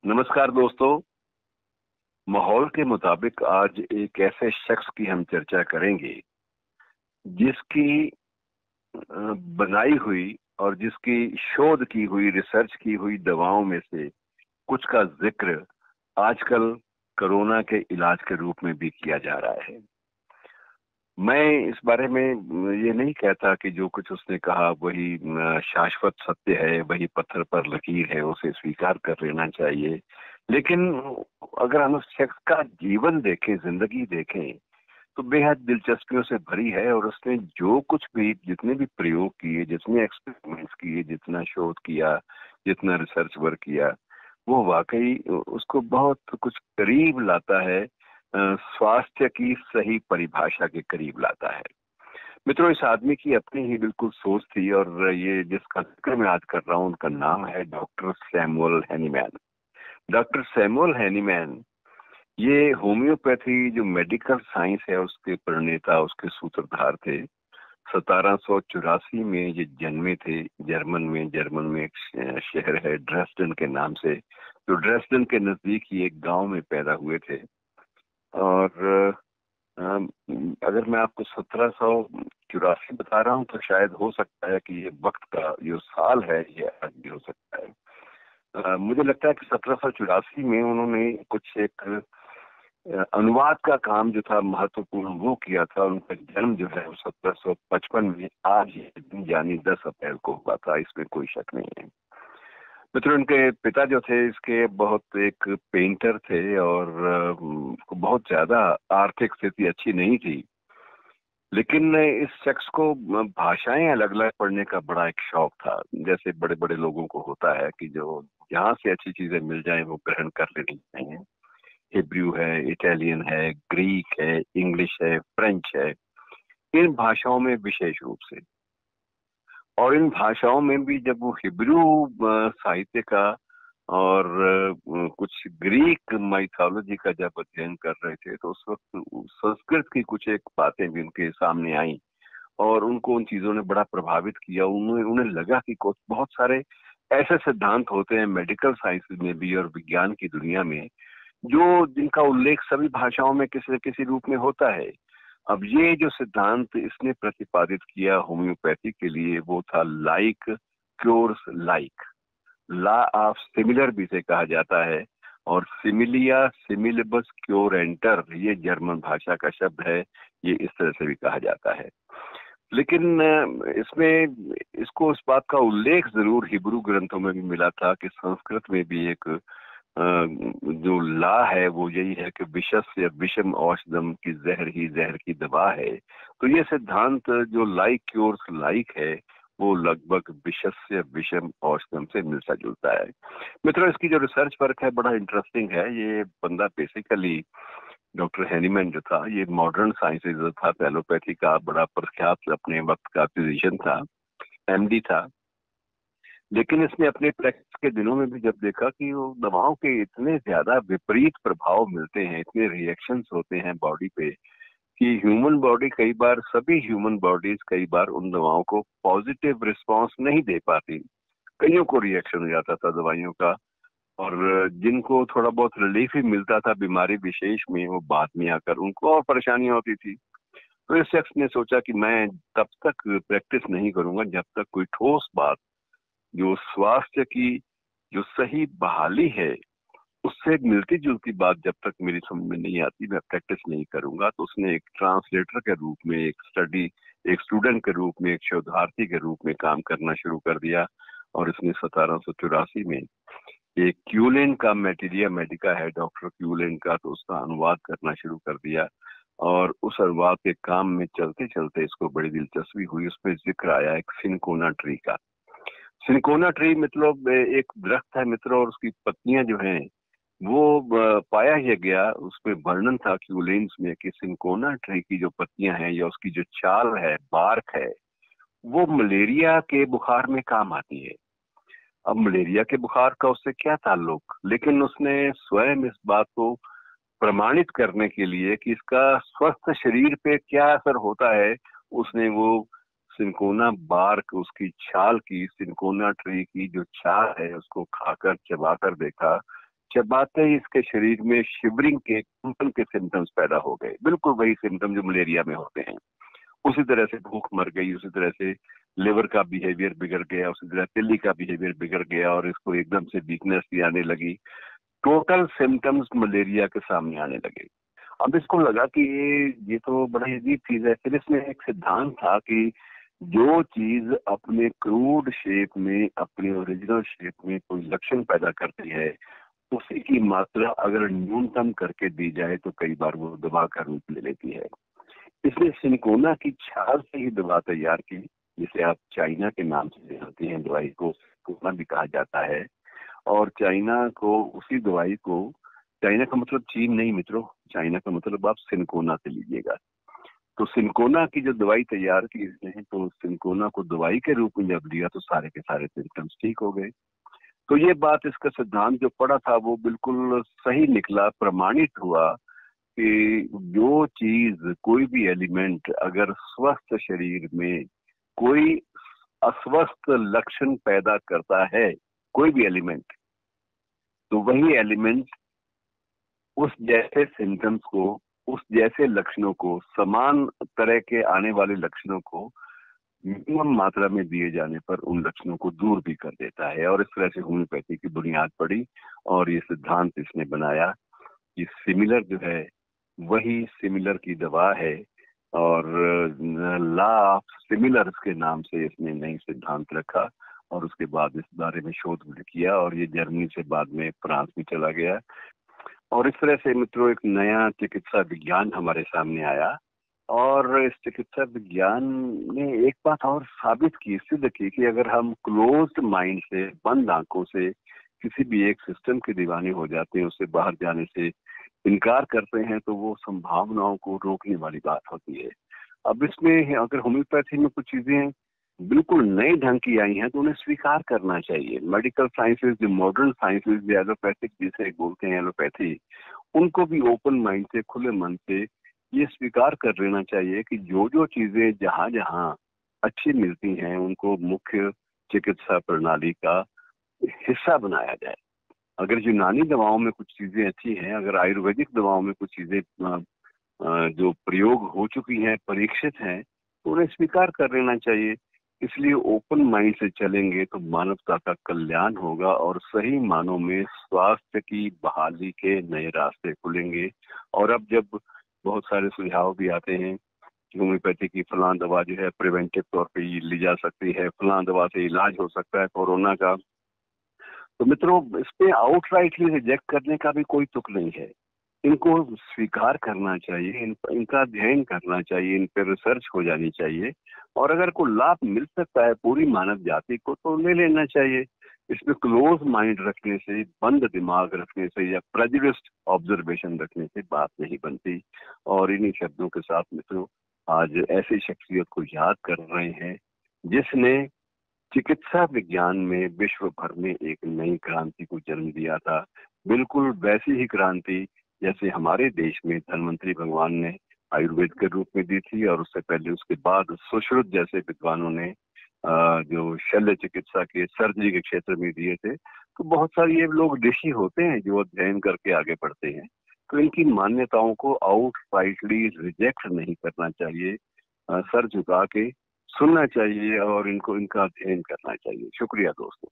नमस्कार दोस्तों। माहौल के मुताबिक आज एक ऐसे शख्स की हम चर्चा करेंगे जिसकी बनाई हुई और जिसकी शोध की हुई, रिसर्च की हुई दवाओं में से कुछ का जिक्र आजकल कोरोना के इलाज के रूप में भी किया जा रहा है। मैं इस बारे में ये नहीं कहता कि जो कुछ उसने कहा वही शाश्वत सत्य है, वही पत्थर पर लकीर है, उसे स्वीकार कर लेना चाहिए। लेकिन अगर हम उस शख्स का जीवन देखें, जिंदगी देखें, तो बेहद दिलचस्पियों से भरी है। और उसने जो कुछ भी, जितने भी प्रयोग किए, जितने एक्सपेरिमेंट्स किए, जितना शोध किया, जितना रिसर्च वर्क किया, वो वाकई उसको बहुत कुछ करीब लाता है, स्वास्थ्य की सही परिभाषा के करीब लाता है। मित्रों, इस आदमी की अपनी ही बिल्कुल सोच थी, और ये जिसका जिक्र मैं आज कर रहा हूँ उनका नाम है doctor Samuel Hahnemann. Doctor Samuel Hahnemann ये होम्योपैथी जो मेडिकल साइंस है उसके प्रणेता, उसके सूत्रधार थे। 1784 में ये जन्मे थे जर्मन में एक शहर है ड्रेसडन के नाम से, जो ड्रेसडन के नजदीक ही एक गांव में पैदा हुए थे। और अम, अगर मैं आपको 1784 बता रहा हूँ तो शायद हो सकता है कि ये वक्त का जो साल है ये आज भी हो सकता है। मुझे लगता है कि 1784 में उन्होंने कुछ एक अनुवाद का काम जो था महत्वपूर्ण वो किया था। उनका जन्म जो है वो 1755 में आज ही दिन यानी 10 अप्रैल को हुआ था, इसमें कोई शक नहीं है। मित्रों, उनके पिता जो थे इसके बहुत एक पेंटर थे, और बहुत ज्यादा आर्थिक स्थिति अच्छी नहीं थी। लेकिन इस शख्स को भाषाएं अलग अलग पढ़ने का बड़ा एक शौक था। जैसे बड़े बड़े लोगों को होता है कि जो जहाँ से अच्छी चीजें मिल जाएं वो ग्रहण कर लेनी चाहिए। हिब्रू है, इटालियन है, ग्रीक है, इंग्लिश है, फ्रेंच है, इन भाषाओं में विशेष रूप से। और इन भाषाओं में भी जब वो हिब्रू साहित्य का और कुछ ग्रीक माइथोलॉजी का जब अध्ययन कर रहे थे, तो उस वक्त संस्कृत की कुछ एक बातें भी उनके सामने आई, और उनको उन चीजों ने बड़ा प्रभावित किया। उन्हें उन्हें लगा कि कुछ बहुत सारे ऐसे सिद्धांत होते हैं मेडिकल साइंस में भी और विज्ञान की दुनिया में, जो जिनका उल्लेख सभी भाषाओं में किसी न किसी रूप में होता है। अब ये जो सिद्धांत इसने प्रतिपादित किया होम्योपैथी के लिए, वो था like cures like. Law of similar भी से कहा जाता है, और सिमिलिया सिमिलबस क्योरेंटर ये जर्मन भाषा का शब्द है, ये इस तरह से भी कहा जाता है। लेकिन इसमें इसको इस बात का उल्लेख जरूर हिब्रू ग्रंथों में भी मिला था कि संस्कृत में भी एक जो ला है वो यही है कि विषस्य विषम औषधम की जहर ही जहर की दवा है। तो ये सिद्धांत जो लाइक क्योर्स लाइक है, वो लगभग विषस्य विषम औषधम से मिलता जुलता है। मित्रों, इसकी जो रिसर्च वर्क है बड़ा इंटरेस्टिंग है। ये बंदा बेसिकली डॉक्टर हैनीमैन जो था, ये मॉडर्न साइंसेज था, एलोपैथी का बड़ा प्रख्यात अपने वक्त का फिजिशियन था, एमडी था। लेकिन इसने अपने प्रैक्टिस के दिनों में भी जब देखा कि वो दवाओं के इतने ज्यादा विपरीत प्रभाव मिलते हैं, इतने रिएक्शंस होते हैं बॉडी पे, कि ह्यूमन बॉडी कई बार, सभी ह्यूमन बॉडीज कई बार उन दवाओं को पॉजिटिव रिस्पांस नहीं दे पाती। कईयों को रिएक्शन हो जाता था दवाइयों का, और जिनको थोड़ा बहुत रिलीफ ही मिलता था बीमारी विशेष में, वो बाद में आकर उनको और परेशानियां होती थी। तो इस शख्स ने सोचा कि मैं तब तक प्रैक्टिस नहीं करूंगा जब तक कोई ठोस बात, जो स्वास्थ्य की जो सही बहाली है, उससे मिलती जुलती बात जब तक मेरी समझ में नहीं आती, मैं प्रैक्टिस नहीं करूंगा। तो उसने एक ट्रांसलेटर के रूप में, एक स्टूडेंट के रूप में, एक शोधार्थी के रूप में काम करना शुरू कर दिया। और इसने 1784 में एक क्यूलेन का मैटेरिया मेडिका है, डॉक्टर क्यूलेन का, तो उसका अनुवाद करना शुरू कर दिया। और उस अनुवाद के काम में चलते चलते इसको बड़ी दिलचस्पी हुई। उसमें जिक्र आया एक सिनकोना ट्री का। सिनकोना ट्री मतलब एक दरख्त है मित्रों, और उसकी पत्तियां जो हैं वो पाया यह गया, उसमें वर्णन था क्यूलेन्स में कि सिनकोना ट्री की जो पत्तियां हैं या उसकी जो छाल है, बार्क है, वो मलेरिया के बुखार में काम आती है। अब मलेरिया के बुखार का उससे क्या ताल्लुक, लेकिन उसने स्वयं इस बात को प्रमाणित करने के लिए कि इसका स्वस्थ शरीर पे क्या असर होता है, उसने वो सिनकोना बार्क, उसकी छाल की, सिनकोना ट्री की जो छाल है उसको खाकर चबाकर देखा। चबाते ही इसके शरीर में शिवरिंग के, कंपन के सिम्टम्स पैदा हो गए, बिल्कुल वही सिम्टम जो मलेरिया में होते हैं। उसी तरह से भूख मर गई, उसी तरह से लिवर का बिहेवियर बिगड़ गया, उसी तरह तिल्ली का बिहेवियर बिगड़ गया और इसको एकदम से वीकनेस भी आने लगी। टोटल सिम्टम्स मलेरिया के सामने आने लगे। अब इसको लगा कि ये तो बड़ा अजीब चीज है। फिर इसमें एक सिद्धांत था कि जो चीज अपने क्रूड शेप में, अपने ओरिजिनल शेप में कोई लक्षण पैदा करती है, उसी की मात्रा अगर न्यूनतम करके दी जाए तो कई बार वो दवा का रूप ले लेती है। इसने सिनकोना की छाल से ही दवा तैयार की, जिसे आप चाइना के नाम से जानते हैं। दवाई को सिनकोना भी कहा जाता है। और चाइना को, उसी दवाई को, चाइना का मतलब चीन नहीं मित्रों, चाइना का मतलब आप सिनकोना से लीजिएगा। तो सिनकोना की जो दवाई तैयार की इसने, तो सिनकोना को दवाई के रूप में जब लिया तो सारे के सारे सिम्टम्स ठीक हो गए। तो ये बात, इसका सिद्धांत जो पड़ा था वो बिल्कुल सही निकला, प्रमाणित हुआ कि जो चीज, कोई भी एलिमेंट अगर स्वस्थ शरीर में कोई अस्वस्थ लक्षण पैदा करता है, कोई भी एलिमेंट, तो वही एलिमेंट उस जैसे सिम्टम्स को, उस जैसे लक्षणों को, समान तरह के आने वाले लक्षणों को मिनिमम मात्रा में दिए जाने पर उन लक्षणों को दूर भी कर देता है। और इस तरह से होम्योपैथी की बुनियाद पड़ी और ये सिद्धांत इसने बनाया कि सिमिलर जो है वही सिमिलर की दवा है। और लॉ ऑफ सिमिलर के नाम से इसने नई सिद्धांत रखा और उसके बाद इस बारे में शोध भी किया और ये जर्मनी से बाद में फ्रांस भी चला गया। और इस तरह से मित्रों एक नया चिकित्सा विज्ञान हमारे सामने आया। और इस चिकित्सा विज्ञान ने एक बात और साबित की, सिद्ध की कि अगर हम क्लोज्ड माइंड से, बंद आंखों से किसी भी एक सिस्टम के दीवाने हो जाते हैं, उससे बाहर जाने से इनकार करते हैं, तो वो संभावनाओं को रोकने वाली बात होती है। अब इसमें अगर होम्योपैथी में कुछ चीजें बिल्कुल नए ढंग की आई हैं तो उन्हें स्वीकार करना चाहिए। मेडिकल साइंसेज, जो मॉडर्न साइंसेज, एलोपैथिक जिसे बोलते हैं एलोपैथी, उनको भी ओपन माइंड से, खुले मन से ये स्वीकार कर लेना चाहिए कि जो जो चीजें जहाँ जहाँ अच्छी मिलती हैं उनको मुख्य चिकित्सा प्रणाली का हिस्सा बनाया जाए। अगर यूनानी दवाओं में कुछ चीजें अच्छी हैं, अगर आयुर्वेदिक दवाओं में कुछ चीजें जो प्रयोग हो चुकी हैं, परीक्षित हैं, तो उन्हें स्वीकार कर लेना चाहिए। इसलिए ओपन माइंड से चलेंगे तो मानवता का कल्याण होगा और सही मानों में स्वास्थ्य की बहाली के नए रास्ते खुलेंगे। और अब जब बहुत सारे सुझाव भी आते हैं कि होम्योपैथी की फलां दवा जो है प्रिवेंटिव तौर पे ली जा सकती है, फलां दवा से इलाज हो सकता है कोरोना का, तो मित्रों इस पे आउटराइटली रिजेक्ट करने का भी कोई तुक नहीं है। इनको स्वीकार करना चाहिए, इनका अध्ययन करना चाहिए, इन पर रिसर्च हो जानी चाहिए और अगर कोई लाभ मिल सकता है पूरी मानव जाति को तो ले लेना चाहिए। इसमें क्लोज माइंड रखने से, बंद दिमाग रखने से या प्रेजुडिस्ड ऑब्जर्वेशन रखने से बात नहीं बनती। और इन्हीं शब्दों के साथ मित्रों आज ऐसी शख्सियत को याद कर रहे हैं जिसने चिकित्सा विज्ञान में विश्व भर में एक नई क्रांति को जन्म दिया था। बिल्कुल वैसी ही क्रांति जैसे हमारे देश में धन्वंतरी भगवान ने आयुर्वेद के रूप में दी थी और उससे पहले, उसके बाद सुश्रुत जैसे विद्वानों ने जो शल्य चिकित्सा के, सर्जरी के क्षेत्र में दिए थे। तो बहुत सारे ये लोग ऋषि होते हैं जो अध्ययन करके आगे बढ़ते हैं, तो इनकी मान्यताओं को आउटराइटली रिजेक्ट नहीं करना चाहिए, सर झुका के सुनना चाहिए और इनको, इनका अध्ययन करना चाहिए। शुक्रिया दोस्तों।